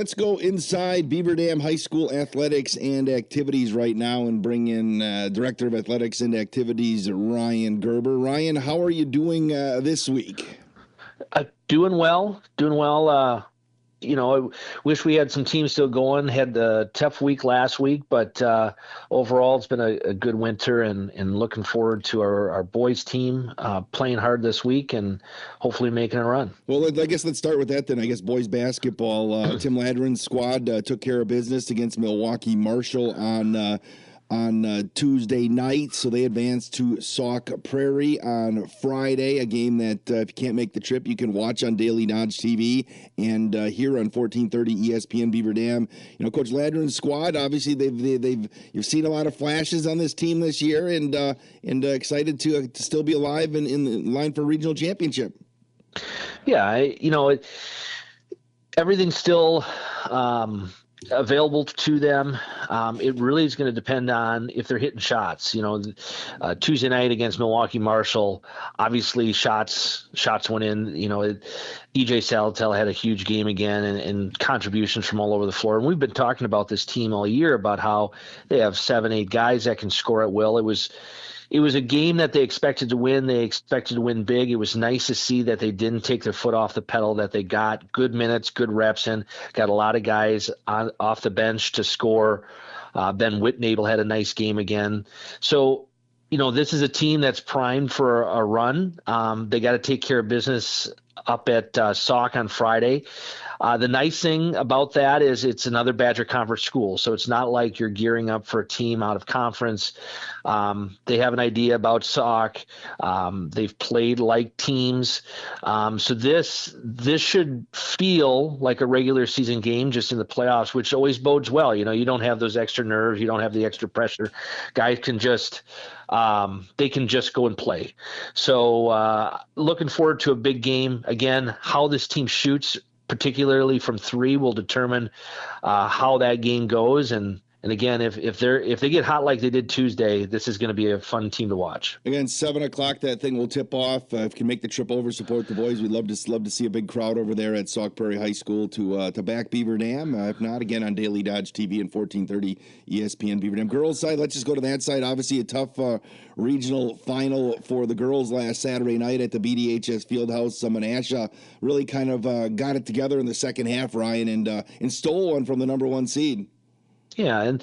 Let's go inside Beaver Dam High School athletics and activities right now and bring in Director of Athletics and Activities, Ryan Gerber. Ryan, how are you doing this week? Doing well. I wish we had some teams still going. Had the tough week last week, but overall it's been a good winter and looking forward to our boys team playing hard this week and hopefully making a run. Well, I guess let's start with that then. I guess boys basketball, Tim Ladrin's squad took care of business against Milwaukee Marshall on Tuesday night, so they advanced to Sauk Prairie on Friday, a game that if you can't make the trip, you can watch on Daily Dodge TV and here on 1430 ESPN Beaver Dam. You know, Coach Ladrin's squad, obviously you've seen a lot of flashes on this team this year, and excited to still be alive and in the line for regional championship. Yeah, everything's still available to them. It really is going to depend on if they're hitting shots. Tuesday night against Milwaukee Marshall, obviously shots went in. EJ Salatel had a huge game again and contributions from all over the floor. And we've been talking about this team all year about how they have 7-8 guys that can score at will. It was a game that they expected to win. They expected to win big. It was nice to see that they didn't take their foot off the pedal, that they got good minutes, good reps in, got a lot of guys off the bench to score. Ben Whitnable had a nice game again. So, this is a team that's primed for a run. They got to take care of business up at Sauk on Friday. The nice thing about that is it's another Badger Conference school, so it's not like you're gearing up for a team out of conference. They have an idea about Sauk. They've played like teams. So this should feel like a regular season game just in the playoffs, which always bodes well. You don't have those extra nerves. You don't have the extra pressure. Guys can just they can just go and play. So looking forward to a big game. Again, how this team shoots, particularly from three, will determine how that game goes. And again, if they get hot like they did Tuesday, this is going to be a fun team to watch. Again, 7:00 that thing will tip off. If you can make the trip over, support the boys. We'd love to see a big crowd over there at Sauk Prairie High School to back Beaver Dam. If not, again on Daily Dodge TV and 1430 ESPN Beaver Dam. Girls side, let's just go to that side. Obviously, a tough regional final for the girls last Saturday night at the BDHS Fieldhouse. Menasha really kind of got it together in the second half, Ryan, and stole one from the number one seed. Yeah,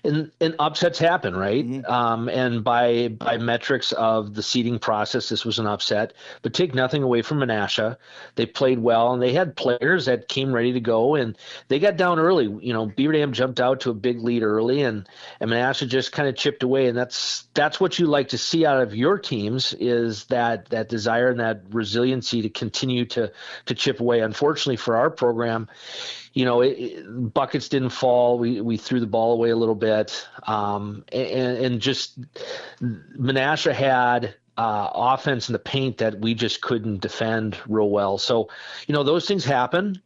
and upsets happen, right? Mm-hmm. And by metrics of the seeding process, this was an upset. But take nothing away from Menasha. They played well, and they had players that came ready to go, and they got down early. Beaver Dam jumped out to a big lead early, and Menasha just kind of chipped away. And that's what you like to see out of your teams, is that desire and that resiliency to continue to chip away. Unfortunately for our program, buckets didn't fall. We threw the ball away a little bit, and just Menasha had offense in the paint that we just couldn't defend real well. So, those things happen.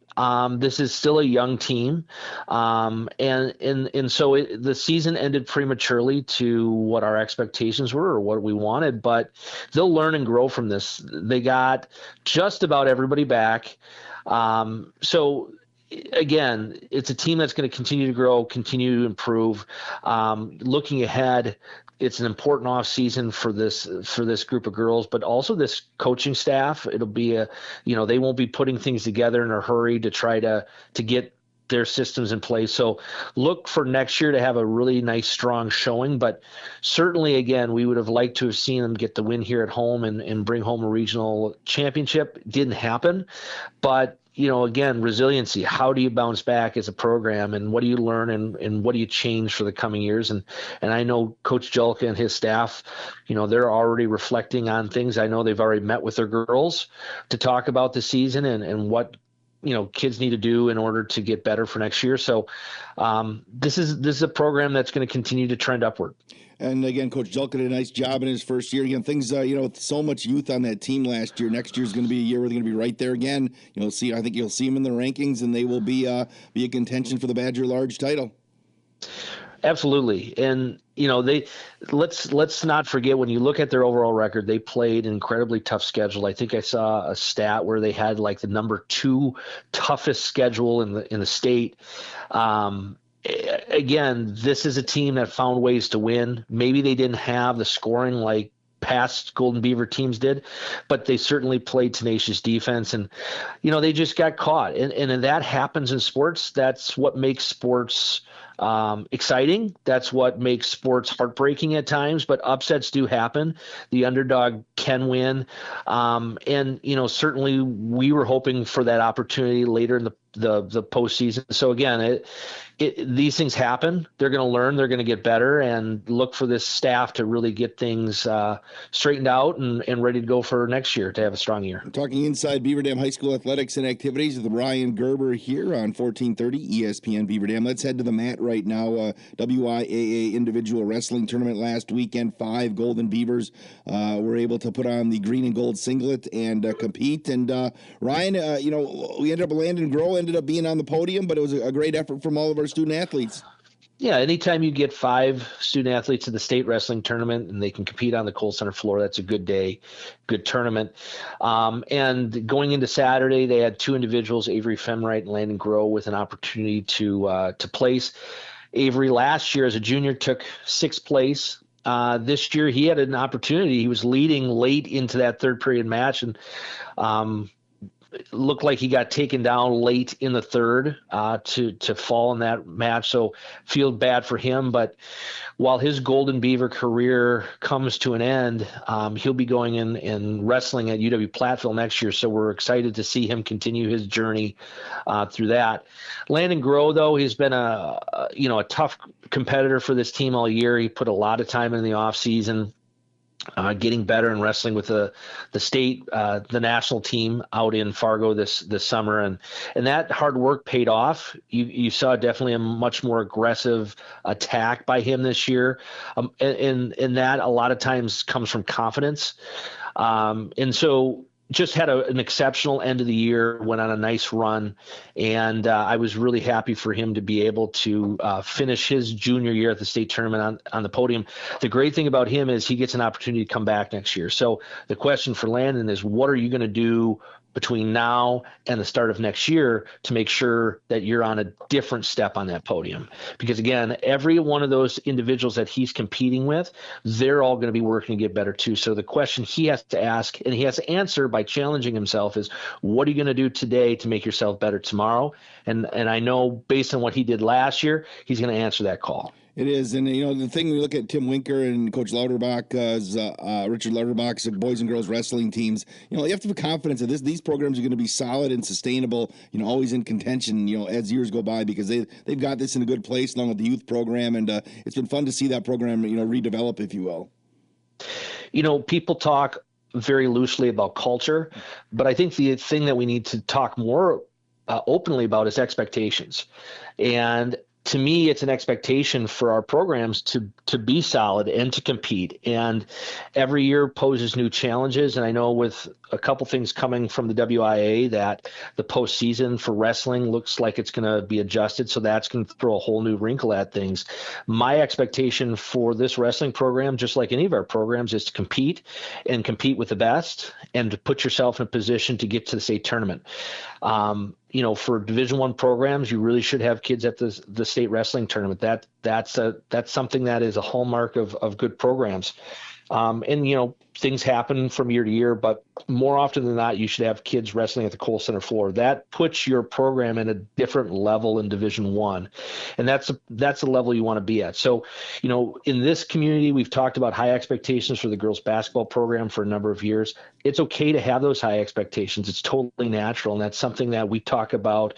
This is still a young team, and so the season ended prematurely to what our expectations were or what we wanted. But they'll learn and grow from this. They got just about everybody back. So. Again, it's a team that's going to continue to grow, continue to improve. Looking ahead, it's an important off season for this group of girls, but also this coaching staff. It'll be they won't be putting things together in a hurry to try to get their systems in place. So look for next year to have a really nice, strong showing. But certainly, again, we would have liked to have seen them get the win here at home and bring home a regional championship. It didn't happen, but again, resiliency. How do you bounce back as a program, and what do you learn, and what do you change for the coming years? And I know Coach Julka and his staff, they're already reflecting on things. I know they've already met with their girls to talk about the season and what kids need to do in order to get better for next year. So this is a program that's going to continue to trend upward. And again, Coach Julka did a nice job in his first year. Again, things, with so much youth on that team last year, next year is going to be a year where they're going to be right there again. I think you'll see them in the rankings, and they will be a contention for the Badger Large title. Absolutely. And let's not forget, when you look at their overall record, they played an incredibly tough schedule. I think I saw a stat where they had like the number 2 toughest schedule in the state. Again, this is a team that found ways to win. Maybe they didn't have the scoring like past Golden Beaver teams did, but they certainly played tenacious defense, and they just got caught. And that happens in sports. That's what makes sports exciting. That's what makes sports heartbreaking at times, but upsets do happen. The underdog can win. And certainly we were hoping for that opportunity later in the postseason. So again, these things happen. They're going to learn. They're going to get better, and look for this staff to really get things straightened out and ready to go for next year to have a strong year. I'm talking inside Beaver Dam High School athletics and activities with Ryan Gerber here on 1430 ESPN Beaver Dam. Let's head to the mat right now. WIAA individual wrestling tournament last weekend. 5 Golden Beavers were able to put on the green and gold singlet and compete. And Ryan, we ended up Landon Grow ended up being on the podium, but it was a great effort from all of our student athletes. Yeah, anytime you get 5 student athletes in the state wrestling tournament and they can compete on the Kohl Center floor, that's a good day, good tournament. And going into Saturday, they had 2 individuals, Avery Femwright and Landon Grow, with an opportunity to place. Avery last year as a junior took 6th place. This year he had an opportunity. He was leading late into that third period match, and looked like he got taken down late in the third to fall in that match. So feel bad for him. But while his Golden Beaver career comes to an end, he'll be going in wrestling at UW Platteville next year. So we're excited to see him continue his journey through that. Landon Grow, though, he's been a tough competitor for this team all year. He put a lot of time in the off season. Getting better and wrestling with the state, the national team out in Fargo this summer, and that hard work paid off. You saw definitely a much more aggressive attack by him this year, and that a lot of times comes from confidence, and so just had an exceptional end of the year, went on a nice run, and I was really happy for him to be able to finish his junior year at the state tournament on the podium. The great thing about him is he gets an opportunity to come back next year. So the question for Landon is, what are you going to do between now and the start of next year to make sure that you're on a different step on that podium? Because again, every one of those individuals that he's competing with, they're all going to be working to get better too. So the question he has to ask, and he has to answer by challenging himself, is what are you going to do today to make yourself better tomorrow? And I know based on what he did last year, he's going to answer that call. It is, and the thing, we look at Tim Winker and Coach Lauterbach's Richard Lauterbach's boys and girls wrestling teams. You have to have confidence that these programs are going to be solid and sustainable. Always in contention. As years go by, because they've got this in a good place along with the youth program, and it's been fun to see that program redevelop, if you will. People talk very loosely about culture, but I think the thing that we need to talk more openly about is expectations. And to me, it's an expectation for our programs to be solid and to compete. And every year poses new challenges. And I know with a couple things coming from the WIA that the postseason for wrestling looks like it's going to be adjusted. So that's going to throw a whole new wrinkle at things. My expectation for this wrestling program, just like any of our programs, is to compete and compete with the best and to put yourself in a position to get to the state tournament. For Division I programs, you really should have kids at the state wrestling tournament. That's something that is a hallmark of good programs. And things happen from year to year, but more often than not, you should have kids wrestling at the Kohl Center floor. That puts your program in a different level in Division I, and that's the level you want to be at. So, in this community, we've talked about high expectations for the girls basketball program for a number of years. It's okay to have those high expectations. It's totally natural, and that's something that we talk about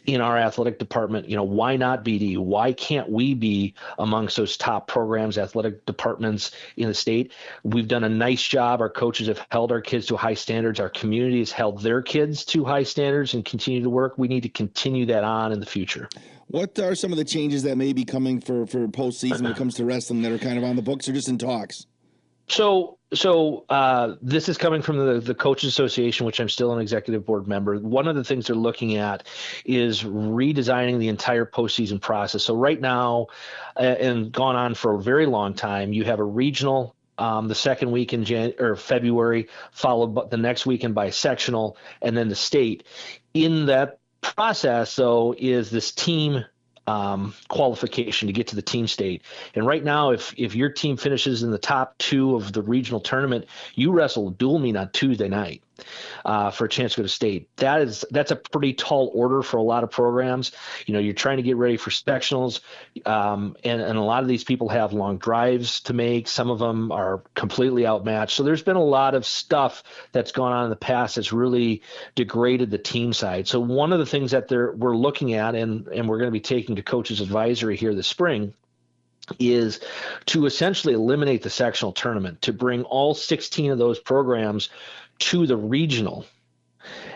in our athletic department. Why not BD? Why can't we be amongst those top programs, athletic departments in the state? We've done a nice job. Our coaches have held our kids to high standards. Our community has held their kids to high standards and continue to work. We need to continue that on in the future. What are some of the changes that may be coming for postseason when it comes to wrestling that are kind of on the books or just in talks? So So this is coming from the Coaches Association, which I'm still an executive board member. One of the things they're looking at is redesigning the entire postseason process. So right now, and gone on for a very long time, you have a regional the second week in February, followed by the next weekend by a sectional, and then the state. In that process, though, is this team qualification to get to the team state. And right now, if your team finishes in the top 2 of the regional tournament, you wrestle dual meet on Tuesday night for a chance to go to state. That's a pretty tall order for a lot of programs. You're trying to get ready for sectionals, and a lot of these people have long drives to make. Some of them are completely outmatched. So there's been a lot of stuff that's gone on in the past that's really degraded the team side. So one of the things that we're looking at, and we're going to be taking to coaches advisory here this spring, is to essentially eliminate the sectional tournament, to bring all 16 of those programs to the regional,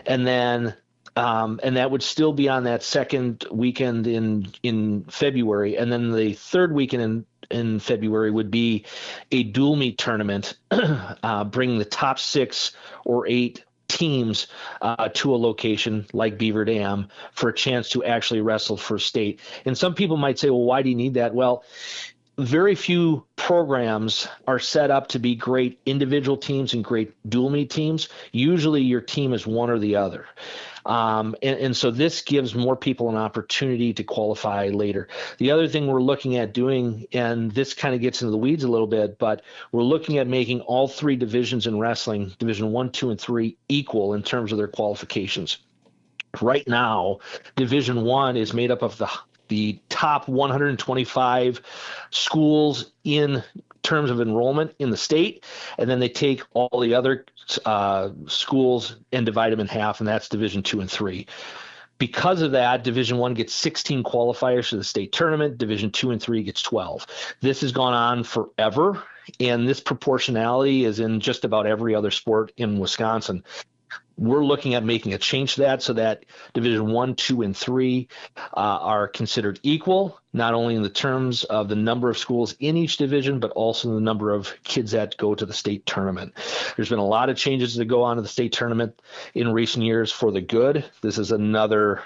and then and that would still be on that second weekend in February, and then the third weekend in February would be a dual meet tournament, bringing the top 6 or 8 teams to a location like Beaver Dam for a chance to actually wrestle for state. And some people might say, well, why do you need that? Well, very few programs are set up to be great individual teams and great dual meet teams. Usually your team is one or the other. And so this gives more people an opportunity to qualify later. The other thing we're looking at doing, and this kind of gets into the weeds a little bit, but we're looking at making all 3 divisions in wrestling, Division 1, 2, and 3, equal in terms of their qualifications. Right now, Division 1 is made up of the top 125 schools in terms of enrollment in the state, and then they take all the other schools and divide them in half, and that's Division 2 and 3. Because of that, Division 1 gets 16 qualifiers for the state tournament. Division 2 and 3 gets 12. This has gone on forever, and this proportionality is in just about every other sport in Wisconsin. We're looking at making a change to that so that Division 1, 2, and 3 are considered equal, not only in the terms of the number of schools in each division, but also the number of kids that go to the state tournament. There's been a lot of changes that go on to the state tournament in recent years for the good. This is another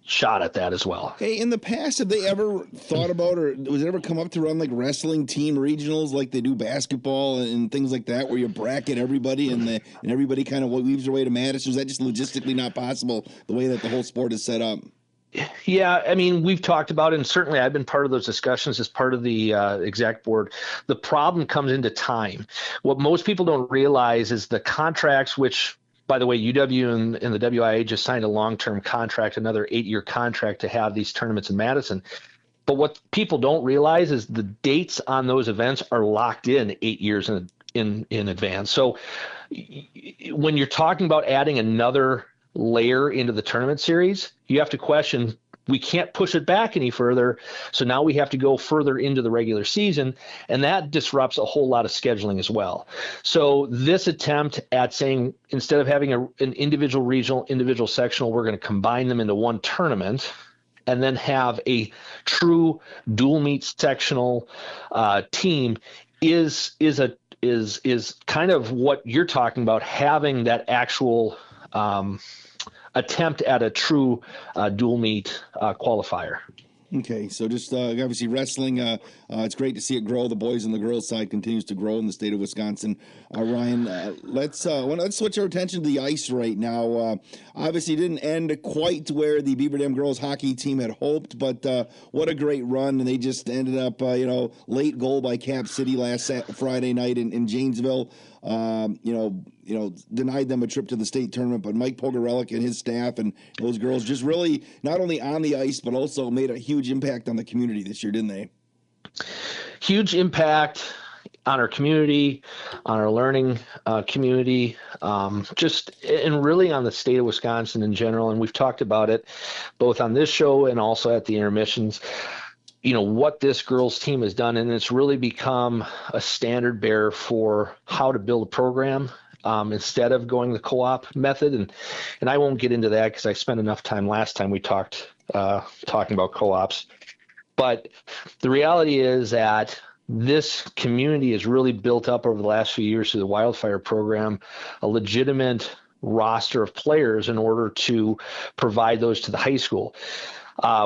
shot at that as well. Hey, in the past, have they ever thought about, or was it ever come up to run like wrestling team regionals like they do basketball and things like that, where you bracket everybody and everybody kind of weaves their way to Madison? Is that just logistically not possible the way that the whole sport is set up? Yeah, I mean, we've talked about it, and certainly I've been part of those discussions as part of the exec board. The problem comes into time. What most people don't realize is the contracts, which, by the way, UW and the WIA just signed a long-term contract, another 8-year contract to have these tournaments in Madison. But what people don't realize is the dates on those events are locked in 8 years in advance. So when you're talking about adding another layer into the tournament series, you have to question, we can't push it back any further. So now we have to go further into the regular season, and that disrupts a whole lot of scheduling as well. So this attempt at saying, instead of having an individual regional, individual sectional, we're going to combine them into one tournament and then have a true dual meet sectional team is kind of what you're talking about, having that actual attempt at a true dual meet qualifier. Okay, so just obviously wrestling, it's great to see it grow. The boys and the girls side continues to grow in the state of Wisconsin. Ryan, let's switch our attention to the ice right now. Obviously, it didn't end quite to where the Beaver Dam girls hockey team had hoped, but what a great run! And they just ended up, late goal by Cap City last Friday night in Janesville. Denied them a trip to the state tournament, but Mike Pogorelic and his staff and those girls just really not only on the ice, but also made a huge impact on the community this year, didn't they? Huge impact on our community, on our learning community, and really on the state of Wisconsin in general. And we've talked about it both on this show and also at the intermissions. What this girls team has done, and it's really become a standard bearer for how to build a program instead of going the co-op method. And I won't get into that because I spent enough time last time we talked talking about co-ops. But the reality is that this community has really built up over the last few years through the Wildfire program, a legitimate roster of players in order to provide those to the high school.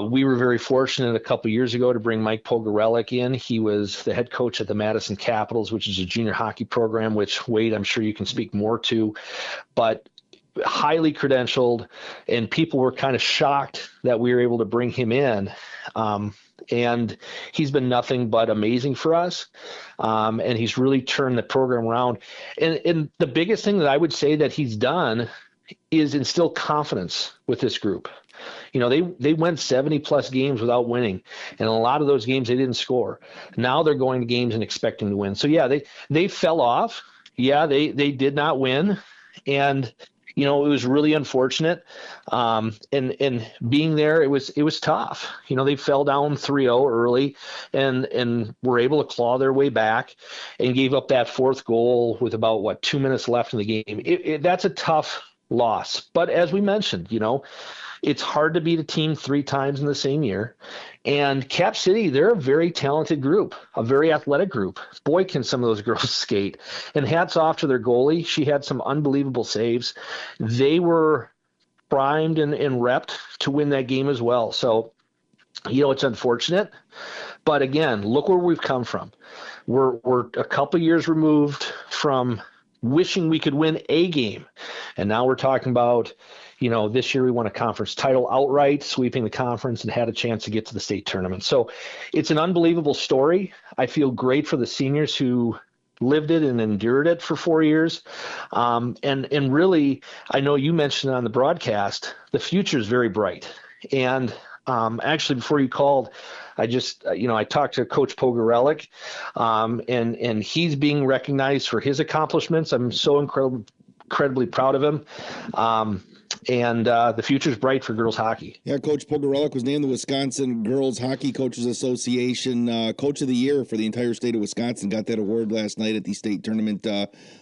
We were very fortunate a couple years ago to bring Mike Pogorelic in. He was the head coach at the Madison Capitals, which is a junior hockey program, which, Wade, I'm sure you can speak more to, but highly credentialed, and people were kind of shocked that we were able to bring him in. And he's been nothing but amazing for us. And he's really turned the program around. And the biggest thing that I would say that he's done is instill confidence with this group. You know, they went 70 plus games without winning, and a lot of those games they didn't score. Now they're going to games and expecting to win. So yeah, they fell off. Yeah, they did not win, and you know, it was really unfortunate. And being there, it was tough. You know, they fell down 3-0 early, and were able to claw their way back, and gave up that fourth goal with about 2 minutes left in the game. That's a tough loss. But as we mentioned, you know, it's hard to beat a team 3 times in the same year. And Cap City, they're a very talented group, a very athletic group. Boy, can some of those girls skate. And hats off to their goalie. She had some unbelievable saves. They were primed and repped to win that game as well. So, you know, it's unfortunate. But again, look where we've come from. We're a couple years removed from wishing we could win a game. And now we're talking about, you know, this year we won a conference title outright, sweeping the conference, and had a chance to get to the state tournament. So it's an unbelievable story. I feel great for the seniors who lived it and endured it for 4 years. And really, I know you mentioned on the broadcast, the future is very bright. And actually, before you called, I just, I talked to Coach Pogorelic, and he's being recognized for his accomplishments. I'm so incredibly proud of him. And the future is bright for girls hockey. Yeah, Coach Pogorelic was named the Wisconsin Girls Hockey Coaches Association Coach of the Year for the entire state of Wisconsin. Got that award last night at the state tournament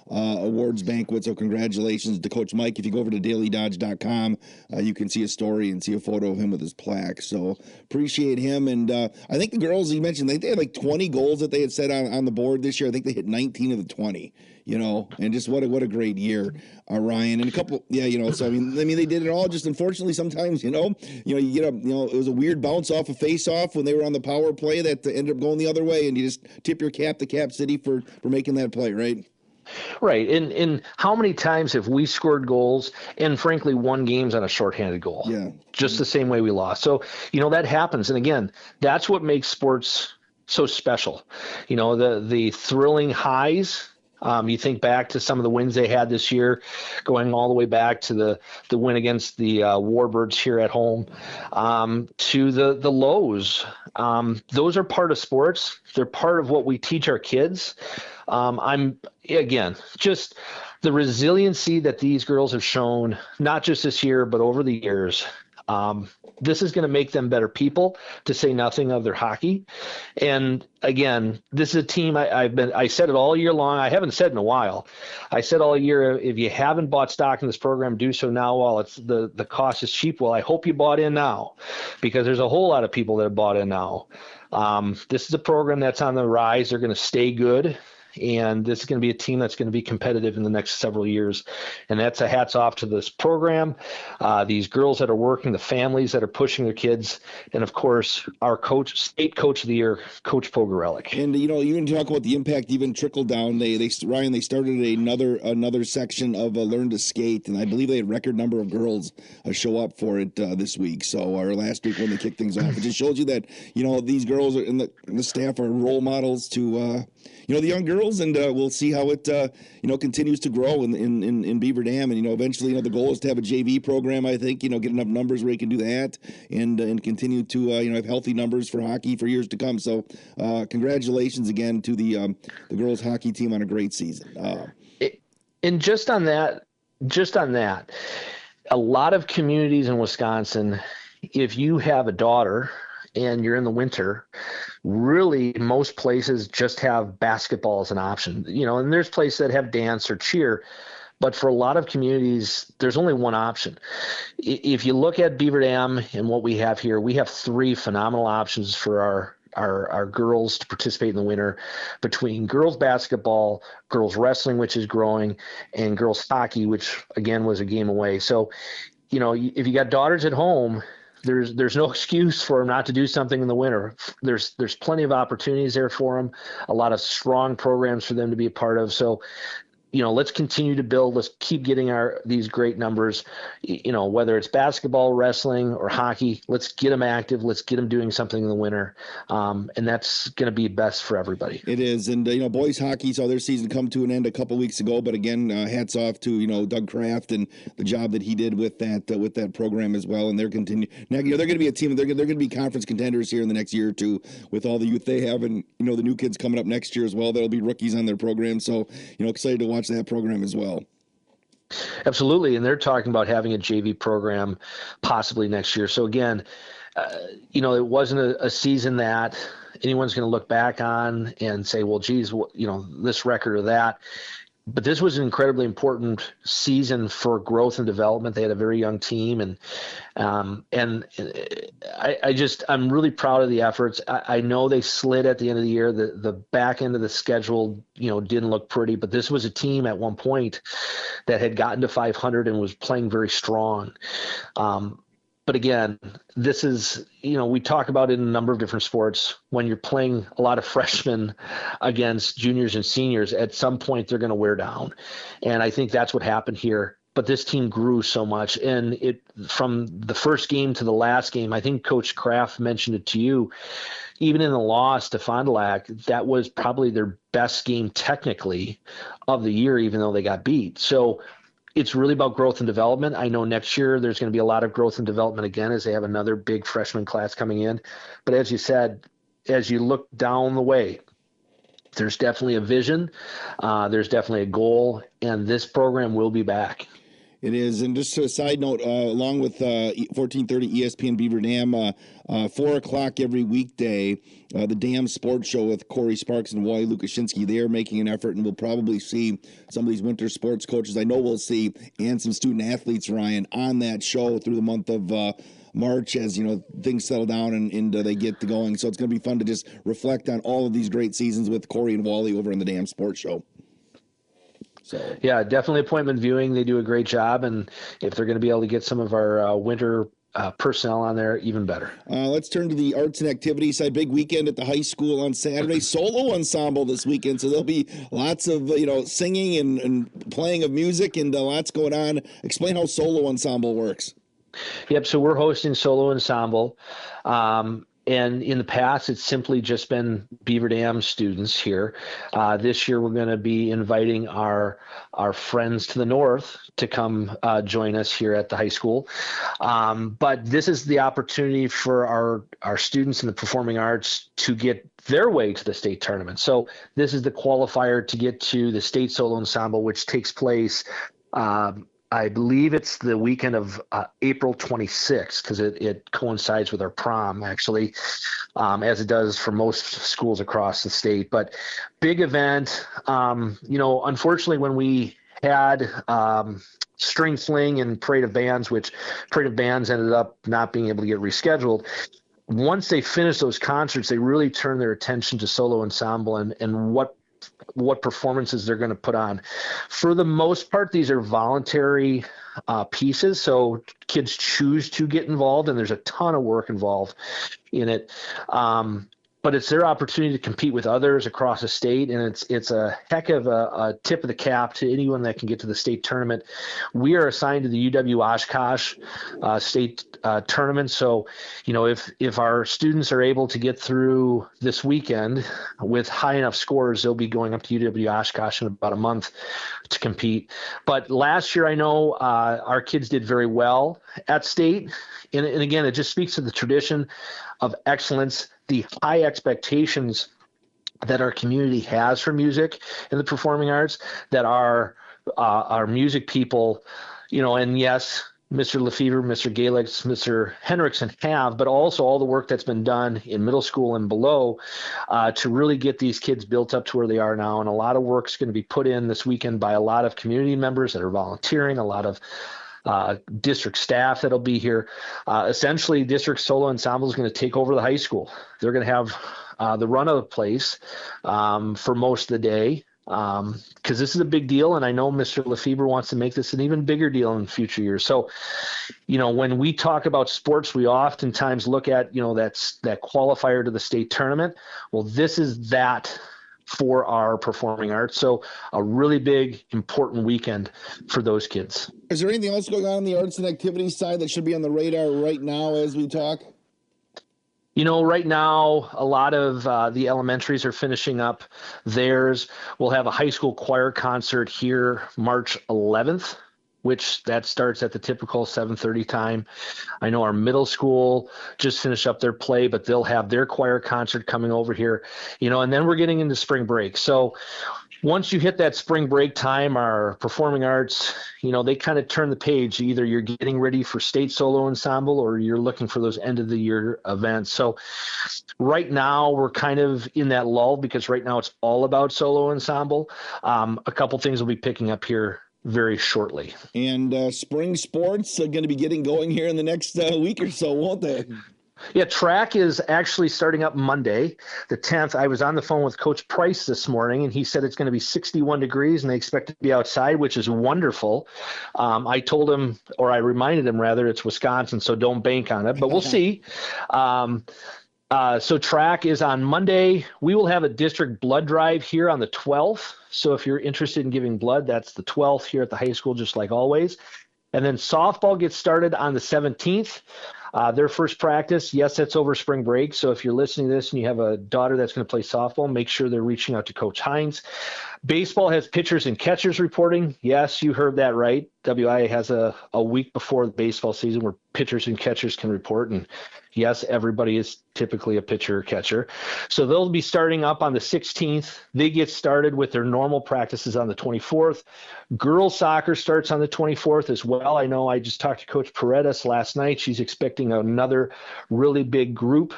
awards banquet. So congratulations to Coach Mike. If you go over to dailydodge.com, you can see a story and see a photo of him with his plaque. So appreciate him. And I think the girls, you mentioned, they had like 20 goals that they had set on the board this year. I think they hit 19 of the 20. You know, and just what a great year, Ryan, and a couple, so I mean, they did it all. Just unfortunately, sometimes, you get it was a weird bounce off a face-off when they were on the power play that ended up going the other way, and you just tip your cap to Cap City for making that play, right? Right. And how many times have we scored goals and frankly won games on a shorthanded goal? Yeah. Just the same way we lost. So, that happens. And again, that's what makes sports so special. The thrilling highs. You think back to some of the wins they had this year, going all the way back to the win against the Warbirds here at home, to the lows. Those are part of sports. They're part of what we teach our kids. Just the resiliency that these girls have shown, not just this year, but over the years. This is going to make them better people, to say nothing of their hockey. And again, this is a team I said it all year long. I haven't said in a while. I said all year, if you haven't bought stock in this program, do so now while it's the cost is cheap. Well, I hope you bought in now, because there's a whole lot of people that have bought in now. This is a program that's on the rise. They're going to stay good. And this is going to be a team that's going to be competitive in the next several years. And that's a hats off to this program, these girls that are working, the families that are pushing their kids, and, of course, our state coach of the year, Coach Pogorelic. And, even talk about the impact even trickled down. Ryan, they started another section of Learn to Skate, and I believe they had record number of girls show up for it this week. or last week when they kicked things off. It just shows you that, these girls and the staff are role models to, the young girls. And we'll see how it continues to grow in Beaver Dam, and eventually the goal is to have a JV program. I think get enough numbers where you can do that and continue to have healthy numbers for hockey for years to come. So congratulations again to the girls hockey team on a great season. And just on that, a lot of communities in Wisconsin, if you have a daughter and you're in the winter, really most places just have basketball as an option, and there's places that have dance or cheer, but for a lot of communities, there's only one option. If you look at Beaver Dam and what we have here, we have 3 phenomenal options for our girls to participate in the winter between girls basketball, girls wrestling, which is growing, and girls hockey, which again was a game away. So, if you got daughters at home, there's no excuse for them not to do something in the winter. There's plenty of opportunities there for them, a lot of strong programs for them to be a part of. So, let's continue to build. Let's keep getting these great numbers, whether it's basketball, wrestling, or hockey. Let's get them active. Let's get them doing something in the winter. And that's going to be best for everybody. It is. And, boys hockey saw their season come to an end a couple weeks ago. But again, hats off to, Doug Kraft and the job that he did with that program as well. And they're continuing. Now, they're going to be a team. They're going to be conference contenders here in the next year or two with all the youth they have. And, the new kids coming up next year as well. That'll be rookies on their program. So, excited to watch that program as well. Absolutely. And they're talking about having a JV program possibly next year. So again, it wasn't a season that anyone's going to look back on and say, well, geez, this record or that. But this was an incredibly important season for growth and development. They had a very young team, and I'm really proud of the efforts. I know they slid at the end of the year. The back end of the schedule, didn't look pretty, but this was a team at one point that had gotten to 500 and was playing very strong. But again, this is, we talk about it in a number of different sports. When you're playing a lot of freshmen against juniors and seniors, at some point they're going to wear down. And I think that's what happened here. But this team grew so much. And from the first game to the last game, I think Coach Kraft mentioned it to you, even in the loss to Fond du Lac, that was probably their best game technically of the year, even though they got beat. So it's really about growth and development. I know next year there's going to be a lot of growth and development again as they have another big freshman class coming in. But as you said, as you look down the way, there's definitely a vision. There's definitely a goal, and this program will be back. It is. And just a side note, along with 1430 ESPN Beaver Dam, 4 o'clock every weekday, the Dam Sports Show with Corey Sparks and Wally Lukashinsky, they are making an effort, and we'll probably see some of these winter sports coaches I know we'll see, and some student athletes, Ryan, on that show through the month of March as, things settle down and they get to going. So it's going to be fun to just reflect on all of these great seasons with Corey and Wally over on the Dam Sports Show. So. Yeah, definitely appointment viewing. They do a great job, and if they're going to be able to get some of our winter personnel on there, even better. Let's turn to the arts and activities side. Big weekend at the high school on Saturday. Solo ensemble this weekend, so there'll be lots of singing and playing of music and lots going on. Explain how solo ensemble works. Yep. So we're hosting solo ensemble. And in the past, it's simply just been Beaver Dam students here. This year, we're going to be inviting our friends to the north to come join us here at the high school. But this is the opportunity for our students in the performing arts to get their way to the state tournament. So this is the qualifier to get to the state solo ensemble, which takes place I believe it's the weekend of April 26th, because it coincides with our prom, actually, as it does for most schools across the state. But big event. Unfortunately, when we had String Fling and Parade of Bands, which Parade of Bands ended up not being able to get rescheduled, once they finished those concerts, they really turned their attention to solo ensemble and what performances they're going to put on. For the most part, these are voluntary pieces, so kids choose to get involved, and there's a ton of work involved in it. But it's their opportunity to compete with others across the state, and it's a heck of a tip of the cap to anyone that can get to the state tournament. We are assigned to the UW Oshkosh state tournament, so if our students are able to get through this weekend with high enough scores, they'll be going up to UW Oshkosh in about a month to compete. But last year, I know our kids did very well at state, and again, it just speaks to the tradition of excellence, the high expectations that our community has for music and the performing arts, that our music people, and yes, Mr. Lefevre, Mr. Galix, Mr. Henriksen have, but also all the work that's been done in middle school and below to really get these kids built up to where they are now. And a lot of work's going to be put in this weekend by a lot of community members that are volunteering, a lot of district staff that'll be here. Essentially, district solo ensemble is going to take over the high school. They're going to have the run of the place for most of the day, because this is a big deal, and I know Mr. Lefebvre wants to make this an even bigger deal in future years. So, when we talk about sports, we oftentimes look at, that's that qualifier to the state tournament. Well, this is that for our performing arts. So a really big, important weekend for those kids. Is there anything else going on the arts and activities side that should be on the radar right now as we talk? Right now, a lot of the elementaries are finishing up theirs. We'll have a high school choir concert here March 11th, which that starts at the typical 7:30 time. I know our middle school just finished up their play, but they'll have their choir concert coming over here, and then we're getting into spring break. So once you hit that spring break time, our performing arts, they kind of turn the page. Either you're getting ready for state solo ensemble or you're looking for those end of the year events. So right now we're kind of in that lull because right now it's all about solo ensemble. A couple things will be picking up here very shortly. And spring sports are going to be getting going here in the next week or so, won't they? Yeah, track is actually starting up Monday, the 10th. I was on the phone with Coach Price this morning, and he said it's going to be 61 degrees, and they expect to be outside, which is wonderful. I told him, or I reminded him rather, it's Wisconsin, so don't bank on it, but we'll see. So track is on Monday. We will have a district blood drive here on the 12th. So if you're interested in giving blood, that's the 12th here at the high school, just like always. And then softball gets started on the 17th. Their first practice, yes, that's over spring break. So if you're listening to this and you have a daughter that's going to play softball, make sure they're reaching out to Coach Hines. Baseball has pitchers and catchers reporting. Yes, you heard that right. WIA has a week before the baseball season where pitchers and catchers can report. And yes, everybody is typically a pitcher or catcher. So they'll be starting up on the 16th. They get started with their normal practices on the 24th. Girls soccer starts on the 24th as well. I know I just talked to Coach Paredes last night. She's expecting another really big group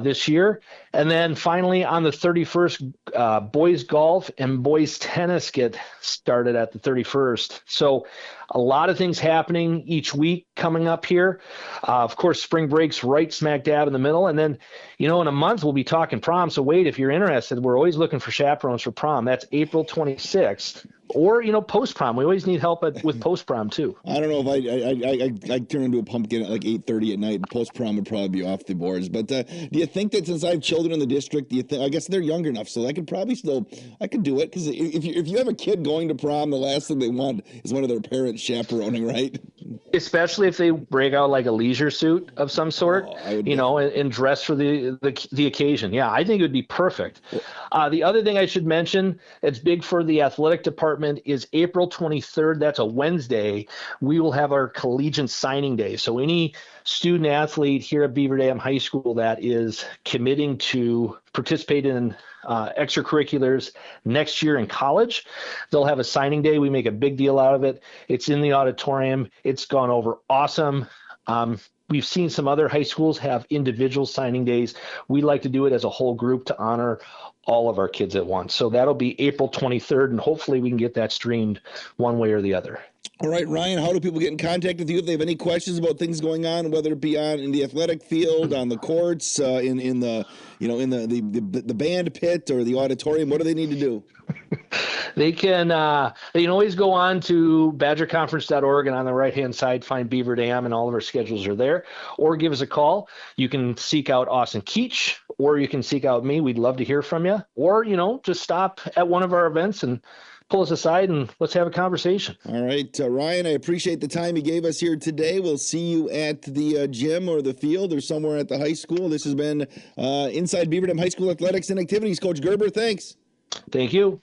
this year. And then finally on the 31st, boys golf and boys tennis get started at the 31st. So a lot of things happening each week coming up here. Of course, spring break's right smack dab in the middle. And then, in a month, we'll be talking prom. So wait, if you're interested, we're always looking for chaperones for prom. That's April 26th. Or, post-prom. We always need help with post-prom, too. I don't know if I turn into a pumpkin at like 8:30 at night. Post-prom would probably be off the boards. But do you think that since I have children in the district, I guess they're younger enough, so I could do it? Because if you have a kid going to prom, the last thing they want is one of their parents chaperoning, right? Especially if they break out like a leisure suit of some sort, and dress for the occasion. Yeah, I think it would be perfect. The other thing I should mention, it's big for the athletic department, is April 23rd. That's a Wednesday. We will have our collegiate signing day. So any student athlete here at Beaver Dam High School that is committing to participate in extracurriculars next year in college, they'll have a signing day. We make a big deal out of it. It's in the auditorium. It's gone over awesome. We've seen some other high schools have individual signing days. We like to do it as a whole group to honor all of our kids at once. So that'll be April 23rd, and hopefully we can get that streamed one way or the other. All right, Ryan, how do people get in contact with you if they have any questions about things going on, whether it be in the athletic field, on the courts, in the band pit or the auditorium? What do they need to do? They can always go on to badgerconference.org, and on the right-hand side, find Beaver Dam, and all of our schedules are there. Or give us a call. You can seek out Austin Keach, or you can seek out me. We'd love to hear from you. Or, just stop at one of our events and pull us aside and let's have a conversation. All right, Ryan, I appreciate the time you gave us here today. We'll see you at the gym or the field or somewhere at the high school. This has been Inside Beaver Dam High School Athletics and Activities. Coach Gerber, thanks. Thank you.